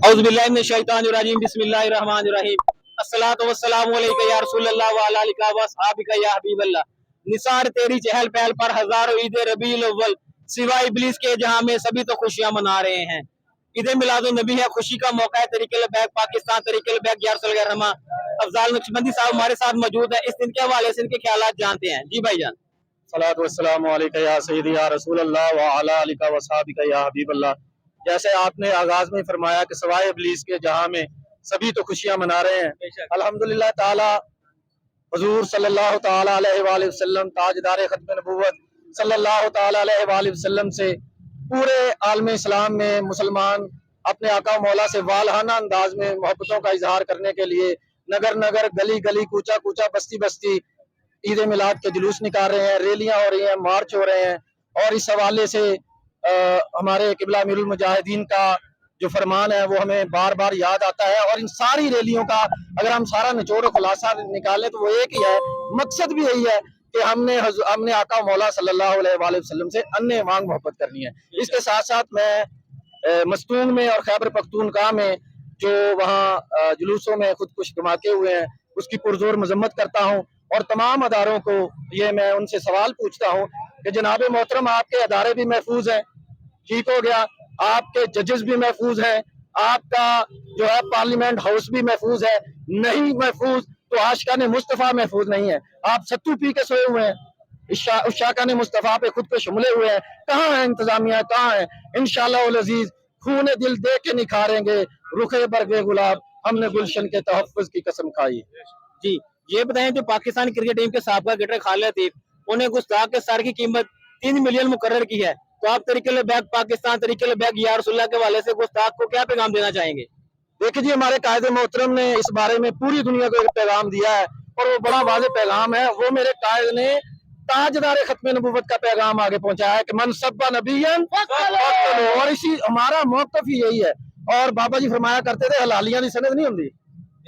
औज़ुबिल्लाहि मिनश्शैतानिर्रजीम बिस्मिल्लाहिर्रहमानिर्रहीम अस्सलातु वस्सलामु अलैका या रसूलल्लाह व अला आलिका व अस्हाबिका या हबीबल्लाह। निसार तेरी चहल पहल पर हजारों ईद रबीउल अव्वल, सिवाय इब्लीस के जहां में सभी तो खुशियां मना रहे हैं। ईद मिलादुन नबी है, खुशी का मौका है। तरीके लबैक पाकिस्तान, तरीके लबैक या रसूल रहमा अफजाल नक्शबंदी साहब हमारे साथ मौजूद है। इस दिन के हवाले से इनके ख्यालात जानते हैं। जी भाईजान। सलात वस्सलामु अलैका या सय्यदी या रसूल अल्लाह व अला आलिका व अस्हाबिका या हबीब अल्लाह। जैसे आपने आगाज में फरमाया कि सवाए इब्लीस के जहां में सभी तो खुशियां मना रहे हैं। अल्हम्दुलिल्लाह ताला हुजूर सल्लल्लाहु ताला अलैहि वसल्लम ताजदार खत्म नबुव्वत सल्लल्लाहु ताला अलैहि वसल्लम से पूरे आलम इस्लाम में मुसलमान अपने आका मौला से वालहाना अंदाज में मोहब्बतों का इजहार करने के लिए नगर नगर, गली गली, कूचा कूचा, बस्ती बस्ती ईद मिलाद के जुलूस निकाल रहे हैं, रैलियां हो रही हैं, मार्च हो रहे हैं। और इस हवाले से हमारे किबला अमीरुल मुजाहिदीन का जो फरमान है वो हमें बार बार याद आता है। और इन सारी रैलियों का अगर हम सारा निचोड़ खुलासा निकालें तो वो एक ही है, मकसद भी यही है कि हमने आका मौला सल्लल्लाहु अलैहि वसल्लम से अन्य मांग मोहब्बत करनी है। इसके साथ साथ मैं मस्तूंग में और खैबर पख्तूनख्वा में जो वहाँ जुलूसों में खुदकुश धमाके हुए हैं उसकी पुरजोर मजम्मत करता हूँ। और तमाम अदारों को ये मैं उनसे सवाल पूछता हूँ कि जनाब मोहतरम, आपके अदारे भी महफूज हैं, ठीक हो गया, आपके जजेस भी महफूज हैं, आपका जो है पार्लियामेंट हाउस भी महफूज है, नहीं महफूज तो आशिकान मुस्तफ़ा महफूज नहीं है। आप सत्तू पी के सोए हुए हैं, उस शाकान मुस्तफ़ा पे खुद को शुमले हुए हैं। कहाँ है इंतजामिया, कहाँ है? इंशाअल्लाह उल अजीज खून दिल दे के निखारेंगे रुखे बरगे गुलाब, हमने गुलशन के तहफ़्फ़ुज़ की कसम खाई। जी, ये बताएं, जो पाकिस्तान क्रिकेट टीम के साबका क्रिकेटर खालिद लतीफ, उन्हें गुस्ताख के सर की कीमत 3 मिलियन मुकर्रर की है, तो आप तरीके लबैक पाकिस्तान, तरीके लबैक या रसूलुल्लाह के हवाले से गुस्ताख को क्या पैगाम देना चाहेंगे? देखिए जी, हमारे कायदे मोहतरम ने इस बारे में पूरी दुनिया को एक पैगाम दिया है और वो बड़ा वाज़ेह पैगाम है। वो मेरे कायद ने ताजदार खत्म नबुव्वत का पैगाम आगे पहुंचाया है कि मन सब्बा नबियन फक़्तुलूहु। और इसी हमारा मौक़िफ़ ही यही है। और बाबा जी फरमाया करते थे हलालियां दी सनद नहीं होती,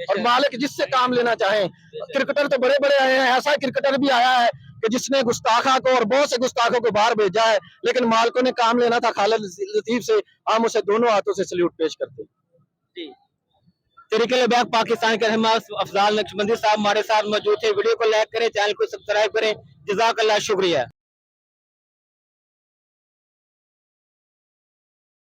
और मालिक जिससे काम लेना चाहे। क्रिकेटर तो बड़े बड़े आए हैं, ऐसा क्रिकेटर भी आया है कि जिसने गुस्ताखा को और बहुत से गुस्ताखों को बाहर भेजा है, लेकिन मालिकों ने काम लेना था खालिद लतीफ से, हम उसे दोनों हाथों से सल्यूट पेश करते हैं। तरीके लबैक पाकिस्तान के रहमा अफजाल नक्शबंदी साहब हमारे साथ मौजूद थे। वीडियो को लाइक करें, चैनल को सब्सक्राइब करें। जज़ाकल्लाह, शुक्रिया।